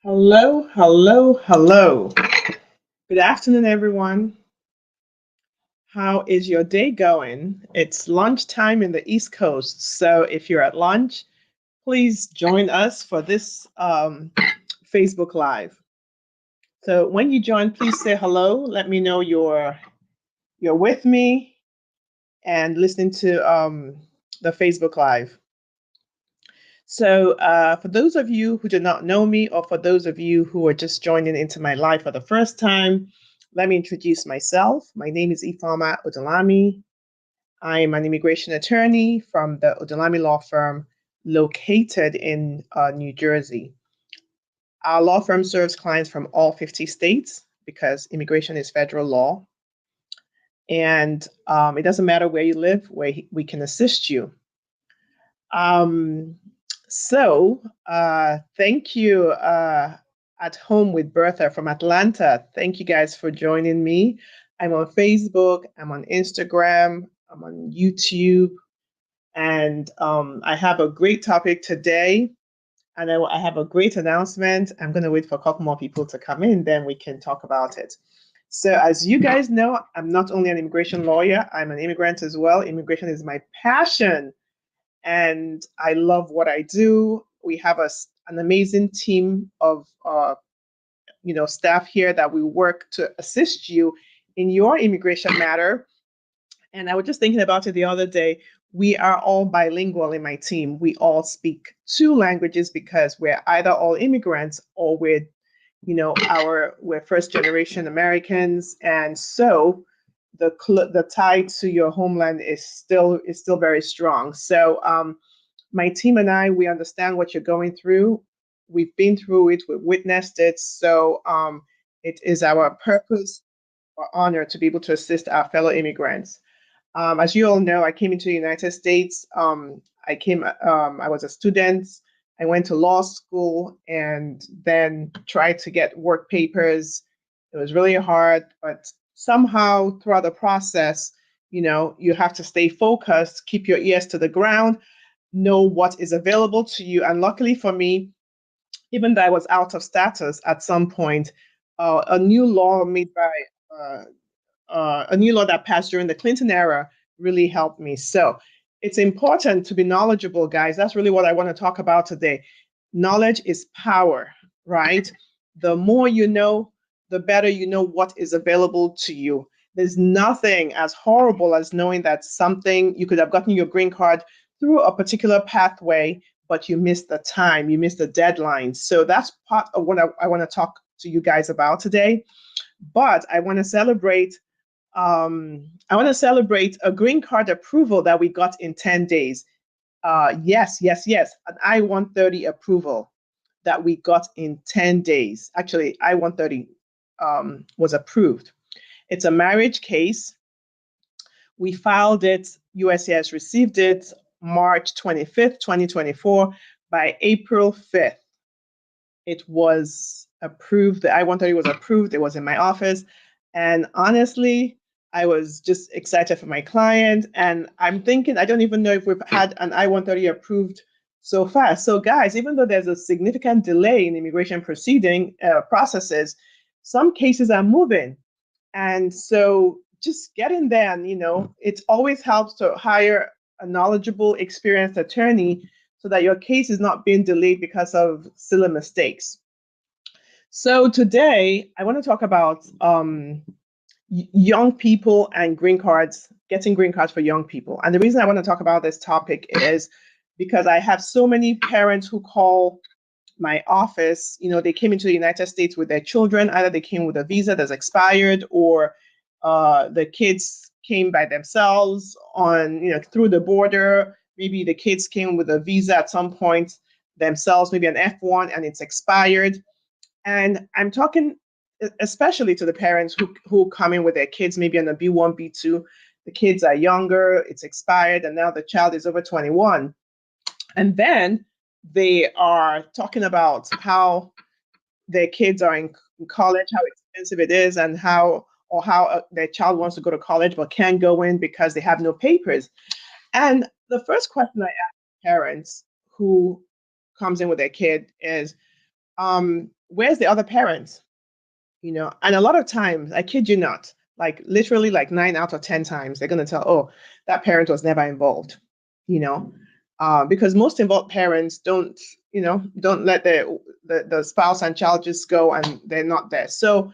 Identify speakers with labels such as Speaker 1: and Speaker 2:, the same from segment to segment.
Speaker 1: Hello, hello, hello. Good afternoon, everyone. How is your day going? It's lunchtime in the East Coast. So if you're at lunch, please join us for this Facebook Live. So when you join, please say hello. Let me know you're with me and listening to the Facebook Live. So, for those of you who do not know me, or for those of you who are just joining into my life for the first time, let me introduce myself. My name is Ifeoma Odunlami. I am an immigration attorney from the Odunlami law firm located in New Jersey. Our law firm serves clients from all 50 states because immigration is federal law. And it doesn't matter where you live, we can assist you. Um, thank you, at home with Bertha from Atlanta. Thank you guys for joining me. I'm on Facebook, I'm on Instagram, I'm on YouTube, and I have a great topic today. And I have a great announcement. I'm going to wait for a couple more people to come in, then we can talk about it. So, as you guys know, I'm not only an immigration lawyer, I'm an immigrant as well. Immigration is my passion and I love what I do. We have an amazing team of staff here that we work to assist you in your immigration matter. And I was just thinking about it the other day. We are all bilingual in my team. We all speak two languages because we're either all immigrants or we're first generation Americans, and so the tie to your homeland is still very strong. So my team and I, we understand what you're going through. We've been through it. We've witnessed it. So it is our purpose or honor to be able to assist our fellow immigrants. As you all know, I came into the United States. I was a student. I went to law school and then tried to get work papers. It was really hard, but somehow throughout the process, you have to stay focused, keep your ears to the ground, know what is available to you. And luckily for me, even though I was out of status at some point, a new law made by a new law that passed during the Clinton era really helped me. So it's important to be knowledgeable, guys. That's really what I want to talk about today. Knowledge is power, right? The more you know, the better you know what is available to you. There's nothing as horrible as knowing that something you could have gotten your green card through a particular pathway, but you missed the time, you missed the deadline. So that's part of what I want to talk to you guys about today. But I want to celebrate a green card approval that we got in 10 days. Yes, yes, yes, an I-130 approval that we got in 10 days. Actually, I-130 was approved. It's a marriage case. We filed it, USCIS received it March 25th, 2024. By April 5th, it was approved. The I-130 was approved. It was in my office. And honestly, I was just excited for my client. And I'm thinking, I don't even know if we've had an I-130 approved so fast. So guys, even though there's a significant delay in immigration processes, some cases are moving. And so just get in there and, it always helps to hire a knowledgeable, experienced attorney so that your case is not being delayed because of silly mistakes. So today I want to talk about young people and green cards, getting green cards for young people. And the reason I want to talk about this topic is because I have so many parents who call my office. They came into the United States with their children. Either they came with a visa that's expired, or the kids came by themselves through the border. Maybe the kids came with a visa at some point themselves, maybe an F1, and it's expired. And I'm talking especially to the parents who come in with their kids, maybe on a B1, B2. The kids are younger, it's expired, and now the child is over 21. And then they are talking about how their kids are in college, how expensive it is, and how their child wants to go to college but can't go in because they have no papers. And the first question I ask parents who comes in with their kid is, where's the other parent? And a lot of times, I kid you not, like literally like 9 out of 10 times, they're going to tell, oh, that parent was never involved, because most involved parents don't let the spouse and child just go and they're not there. So,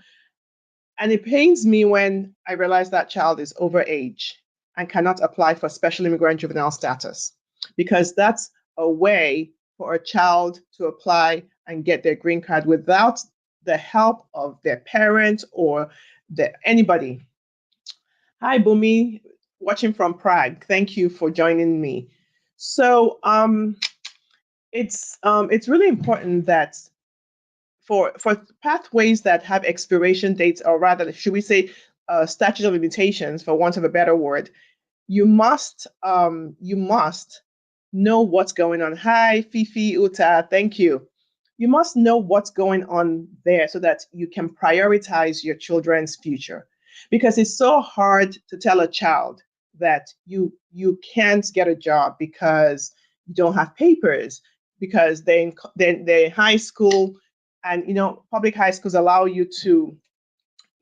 Speaker 1: and it pains me when I realize that child is over age and cannot apply for special immigrant juvenile status, because that's a way for a child to apply and get their green card without the help of their parents or anybody. Hi, Bumi, watching from Prague. Thank you for joining me. So it's really important that for pathways that have expiration dates, or rather, should we say, statute of limitations, for want of a better word, you must know what's going on. Hi, Fifi, Uta, thank you. You must know what's going on there so that you can prioritize your children's future. Because it's so hard to tell a child that you can't get a job because you don't have papers, because they're in high school, and public high schools allow you to,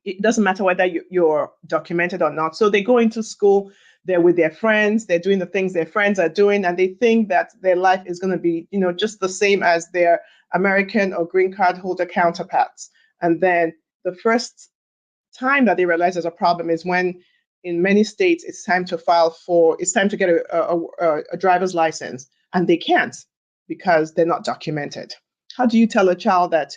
Speaker 1: it doesn't matter whether you're documented or not. So they go into school, they're with their friends, they're doing the things their friends are doing, and they think that their life is going to be, just the same as their American or green card holder counterparts. And then the first time that they realize there's a problem is when, in many states, it's time to get a driver's license, and they can't because they're not documented. How do you tell a child that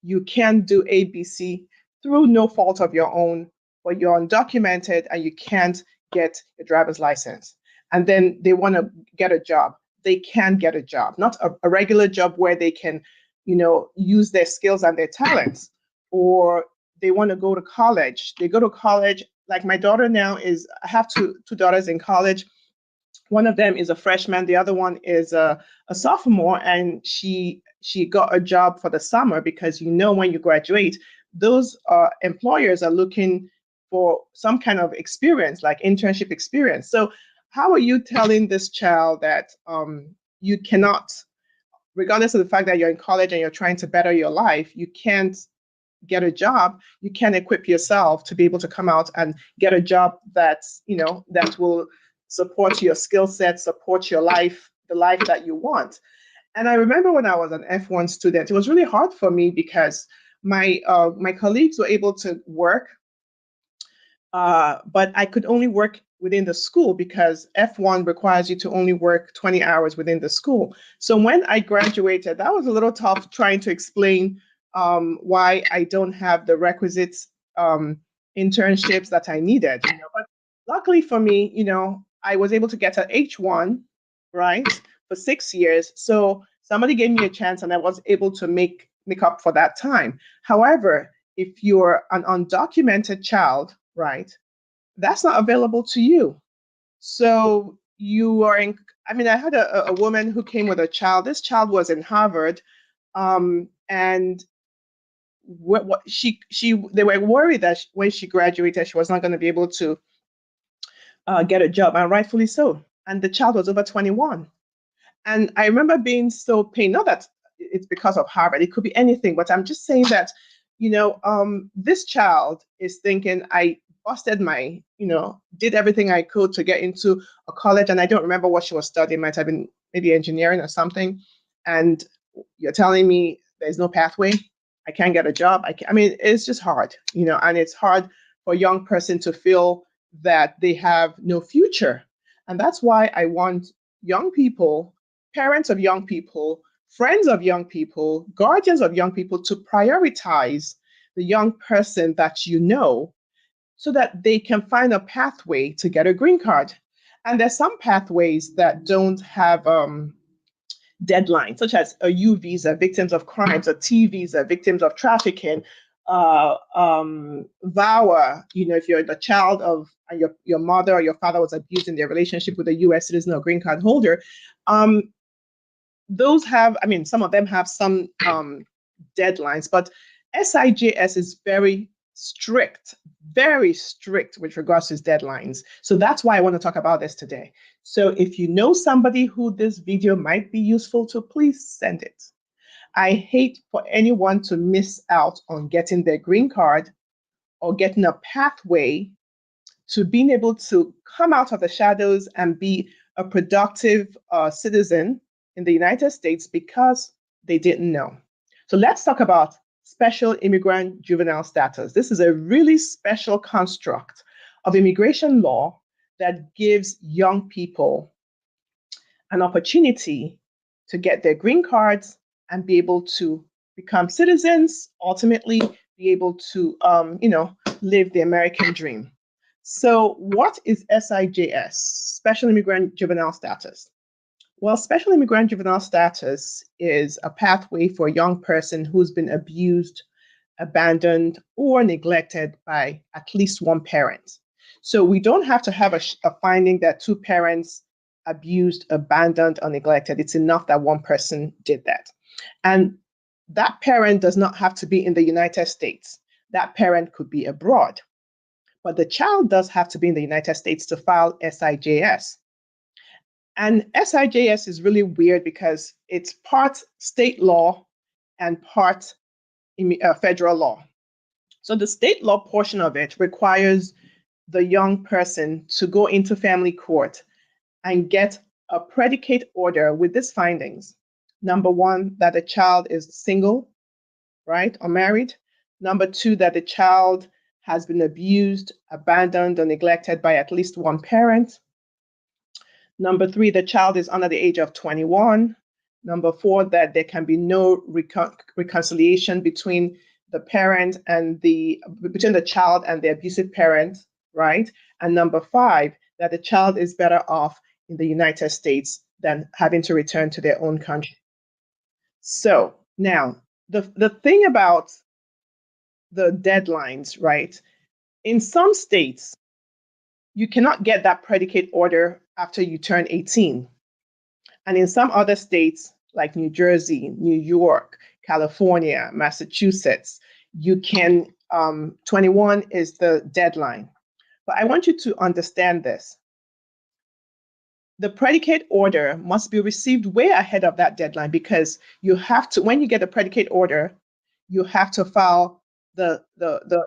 Speaker 1: you can't do ABC through no fault of your own, but you're undocumented and you can't get a driver's license? And then they want to get a job. They can get a job, not a regular job where they can, use their skills and their talents. Or they want to go to college. They go to college. Like my daughter now I have two daughters in college. One of them is a freshman. The other one is a sophomore, and she got a job for the summer, because when you graduate, those employers are looking for some kind of experience, like internship experience. So how are you telling this child that you cannot, regardless of the fact that you're in college and you're trying to better your life, you can't get a job, you can equip yourself to be able to come out and get a job that's, that will support your skill set, support your life, the life that you want? And I remember when I was an F1 student, it was really hard for me because my colleagues were able to work, but I could only work within the school because F1 requires you to only work 20 hours within the school. So when I graduated, that was a little tough trying to explain why I don't have the requisite internships that I needed. But luckily for me, I was able to get an H1, right, for 6 years. So somebody gave me a chance, and I was able to make up for that time. However, if you're an undocumented child, right, that's not available to you. So you are in. I mean, I had a woman who came with a child. This child was in Harvard, and they were worried that when she graduated, she was not going to be able to get a job, and rightfully so. And the child was over 21. And I remember being so pained, not that it's because of Harvard, it could be anything, but I'm just saying that, this child is thinking, I busted did everything I could to get into a college, and I don't remember what she was studying, might have been maybe engineering or something. And you're telling me there's no pathway, I can't get a job. I mean, it's just hard, and it's hard for a young person to feel that they have no future. And that's why I want young people, parents of young people, friends of young people, guardians of young people to prioritize the young person that so that they can find a pathway to get a green card. And there's some pathways that don't have deadlines, such as a U visa, victims of crimes, a T visa, victims of trafficking, VAWA, if you're the child of your mother or your father was abused in their relationship with a U.S. citizen or green card holder. Those have, some of them have some deadlines, but SJIS is very strict with regards to deadlines. So that's why I want to talk about this today. So if you know somebody who this video might be useful to, please send it. I hate for anyone to miss out on getting their green card or getting a pathway to being able to come out of the shadows and be a productive citizen in the United States because they didn't know. So let's talk about special immigrant juvenile status. This is a really special construct of immigration law that gives young people an opportunity to get their green cards and be able to become citizens, ultimately be able to, live the American dream. So what is SIJS, Special Immigrant Juvenile Status? Well, Special Immigrant Juvenile Status is a pathway for a young person who's been abused, abandoned, or neglected by at least one parent. So we don't have to have a finding that two parents abused, abandoned, or neglected. It's enough that one person did that. And that parent does not have to be in the United States. That parent could be abroad. But the child does have to be in the United States to file SIJS. And SIJS is really weird because it's part state law and part federal law. So the state law portion of it requires the young person to go into family court and get a predicate order with these findings. Number one, that the child is single, right, or married. Number two, that the child has been abused, abandoned, or neglected by at least one parent. Number three, the child is under the age of 21. Number four, that there can be no reconciliation between the parent and between the child and the abusive parent, right? And number five, that the child is better off in the United States than having to return to their own country. So now, the thing about the deadlines, right? In some states, you cannot get that predicate order after you turn 18. And in some other states, like New Jersey, New York, California, Massachusetts, you can, 21 is the deadline. But I want you to understand this. The predicate order must be received way ahead of that deadline because you have to, when you get a predicate order, you have to file the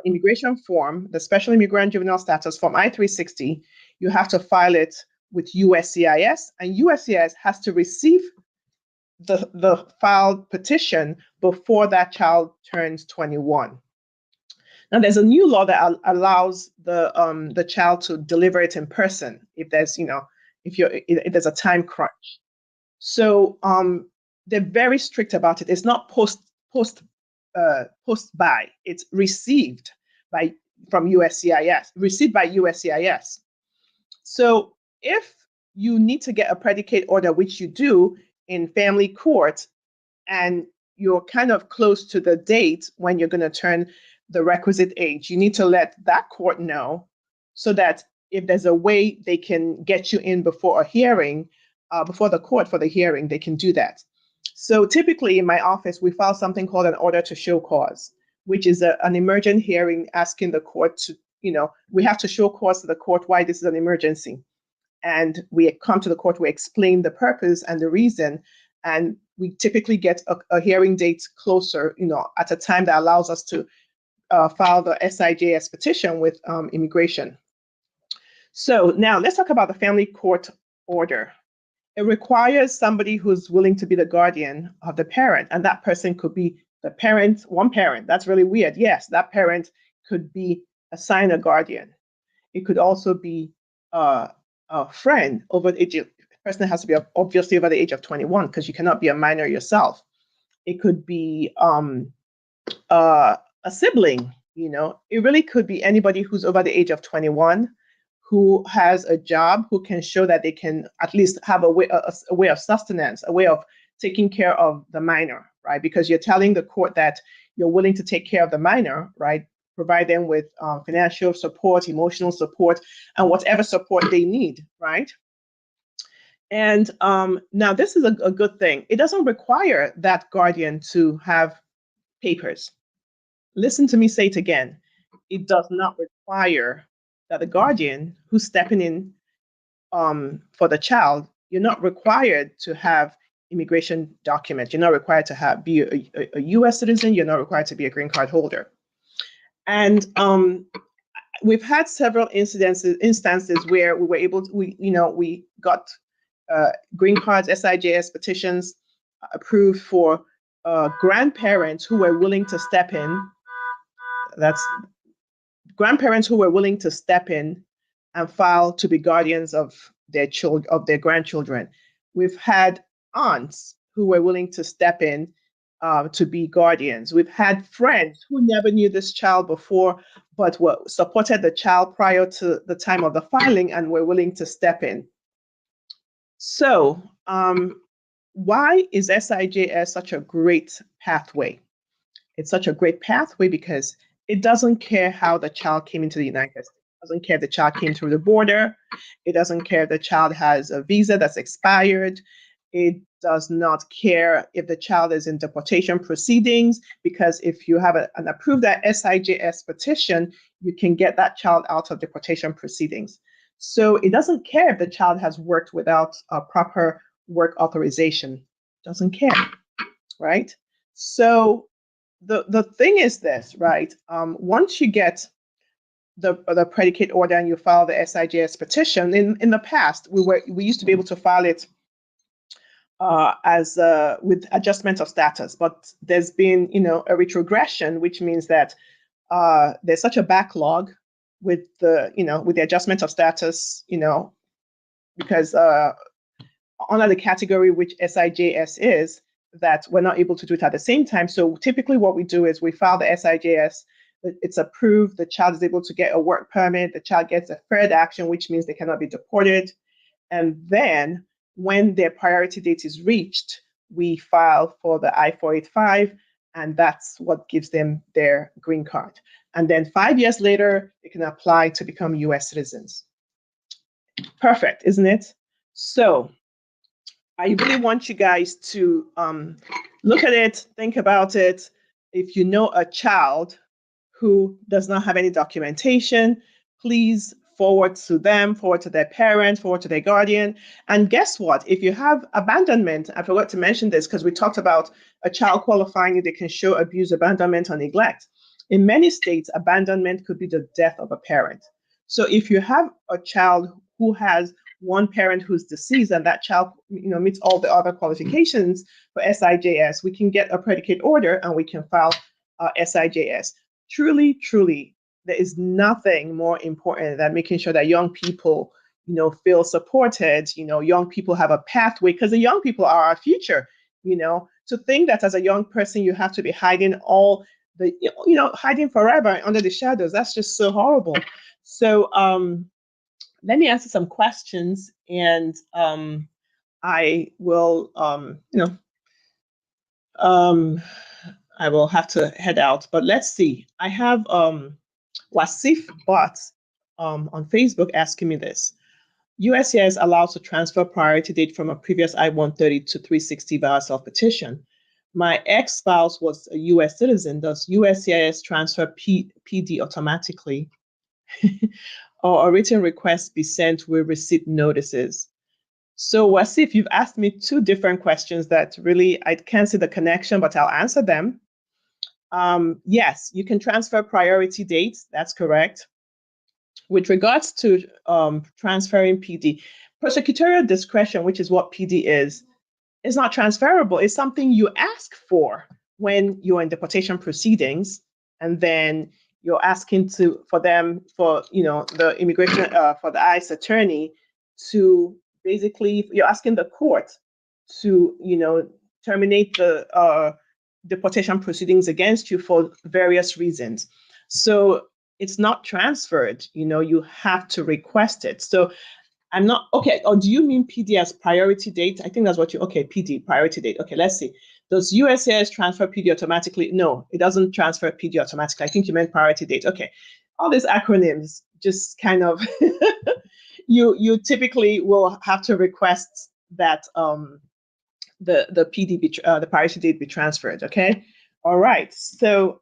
Speaker 1: immigration form, the Special Immigrant Juvenile Status Form I-360. You have to file it with USCIS, and USCIS has to receive the filed petition before that child turns 21. Now, there's a new law that allows the child to deliver it in person if there's, if there's a time crunch. So they're very strict about it. It's not post by, it's received from USCIS, received by USCIS. So if you need to get a predicate order, which you do in family court, and you're kind of close to the date when you're going to turn the requisite age, you need to let that court know so that if there's a way they can get you in before a hearing, before the court for the hearing, they can do that. So typically in my office, we file something called an order to show cause, which is an emergent hearing asking the court to, we have to show cause to the court why this is an emergency. And we come to the court, we explain the purpose and the reason, and we typically get a hearing date closer, at a time that allows us to file the SIJS petition with immigration. So now let's talk about the family court order. It requires somebody who's willing to be the guardian of the parent, and that person could be the parent, one parent. That's really weird. Yes, that parent could be assigned a guardian. It could also be a friend over the age. The person has to be obviously over the age of 21 because you cannot be a minor yourself. It could be a sibling. It really could be anybody who's over the age of 21 who has a job, who can show that they can at least have a way of sustenance, a way of taking care of the minor, right? Because you're telling the court that you're willing to take care of the minor, right? Provide them with financial support, emotional support, and whatever support they need, right? And now this is a good thing. It doesn't require that guardian to have papers. Listen to me say it again. It does not require that the guardian who's stepping in for the child, you're not required to have immigration document. You're not required to be a U.S. citizen. You're not required to be a green card holder. And we've had several instances where we were able to, we got green cards, SJIS petitions approved for grandparents who were willing to step in. That's grandparents who were willing to step in and file to be guardians of their children, of their grandchildren. We've had aunts who were willing to step in to be guardians. We've had friends who never knew this child before, but supported the child prior to the time of the filing and were willing to step in. So why is SJIS such a great pathway? It's such a great pathway because it doesn't care how the child came into the United States. It doesn't care if the child came through the border. It doesn't care if the child has a visa that's expired. It does not care if the child is in deportation proceedings, because if you have an approved SJIS petition, you can get that child out of deportation proceedings. So it doesn't care if the child has worked without a proper work authorization. It doesn't care, right? So the thing is this, right? Once you get the predicate order and you file the SJIS petition, in the past we used to be able to file it as with adjustment of status, but there's been a retrogression, which means that there's such a backlog with the adjustment of status, because under the category which SJIS is, that we're not able to do it at the same time. So typically what we do is we file the SJIS, it's approved, the child is able to get a work permit, the child gets a deferred action, which means they cannot be deported. And then when their priority date is reached, we file for the I-485, and that's what gives them their green card. And then 5 years later, they can apply to become US citizens. Perfect, isn't it? So I really want you guys to look at it, think about it. If you know a child who does not have any documentation, please forward to them, forward to their parent, forward to their guardian. And guess what? If you have abandonment, I forgot to mention this because we talked about a child qualifying if they can show abuse, abandonment, or neglect. In many states, abandonment could be the death of a parent. So if you have a child who has one parent who's deceased and that child meets all the other qualifications for SJIS, we can get a predicate order and we can file SJIS. Truly, truly, there is nothing more important than making sure that young people, feel supported. Young people have a pathway, because the young people are our future. To think that as a young person you have to be hiding all the, hiding forever under the shadows, that's just so horrible. So let me answer some questions, and I will, I will have to head out. But let's see. I have Wasif Bot on Facebook asking me this. USCIS allows to transfer priority date from a previous I-130 to 360 via self-petition. My ex-spouse was a US citizen. Does USCIS transfer PD automatically? Or a written request be sent with receipt notices? So Wasif, you've asked me two different questions that really, I can't see the connection, but I'll answer them. Yes, you can transfer priority dates. That's correct. With regards to transferring PD, prosecutorial discretion, which is what PD is not transferable. It's something you ask for when you're in deportation proceedings, and then you're asking for the immigration, for the ICE attorney to basically, you're asking the court to, terminate the deportation proceedings against you for various reasons. So it's not transferred, you have to request it. So I'm not, okay, or do you mean PD as priority date? I think that's what PD, priority date. Okay, let's see. Does USCIS transfer PD automatically? No, it doesn't transfer PD automatically. I think you meant priority date. Okay, all these acronyms just kind of, you typically will have to request that the PD the priority date be transferred. Okay, all right. So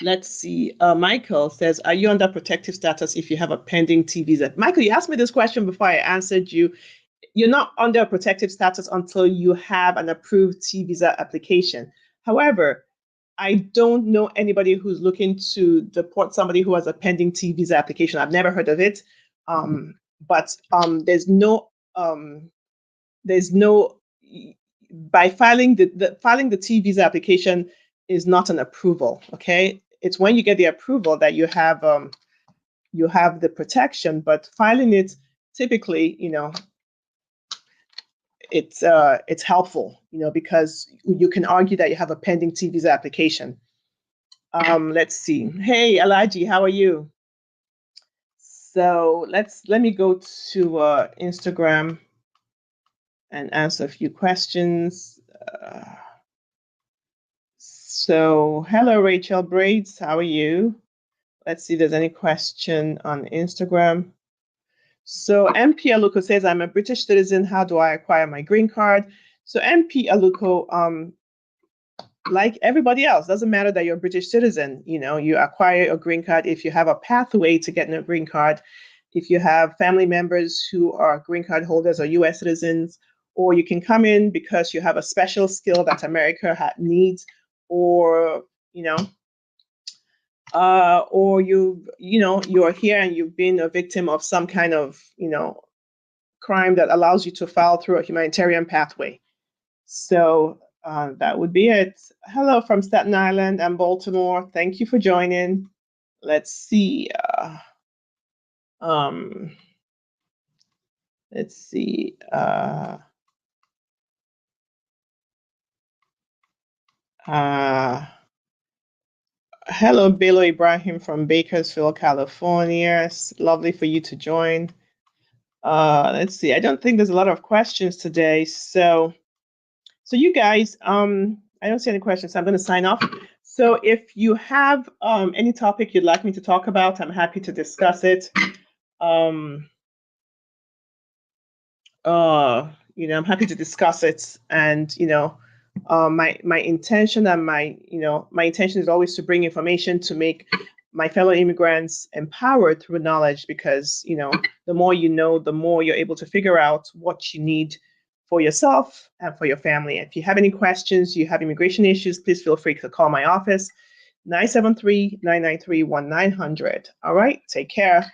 Speaker 1: let's see. Michael says, are you under protective status if you have a pending T visa? Michael, you asked me this question before I answered you. you're not under a protective status until you have an approved T visa application. However, I don't know anybody who's looking to deport somebody who has a pending T visa application. I've never heard of it. But there's no by filing the T visa application is not an approval. Okay, it's when you get the approval that you have the protection. But filing it, typically, it's helpful, because you can argue that you have a pending T visa application. Let's see. Hey, Alaji, how are you? So let me go to Instagram and answer a few questions. So hello, Rachel Braids, how are you? Let's see if there's any question on Instagram. So MP Aluko says, I'm a British citizen. How do I acquire my green card? So MP Aluko, like everybody else, doesn't matter that you're a British citizen. You acquire a green card if you have a pathway to getting a green card, if you have family members who are green card holders or U.S. citizens, or you can come in because you have a special skill that America needs, or or you're here and you've been a victim of some kind of crime that allows you to file through a humanitarian pathway. So that would be it. Hello from Staten Island and Baltimore. Thank you for joining. Let's see. Let's see. Hello, Bello Ibrahim from Bakersfield, California. It's lovely for you to join. Let's see. I don't think there's a lot of questions today. So you guys, I don't see any questions. So I'm going to sign off. So if you have any topic you'd like me to talk about, I'm happy to discuss it. I'm happy to discuss it. And, my intention and my intention is always to bring information to make my fellow immigrants empowered through knowledge, because, the more you know, the more you're able to figure out what you need for yourself and for your family. If you have any questions, you have immigration issues, please feel free to call my office, 973-993-1900. All right, take care.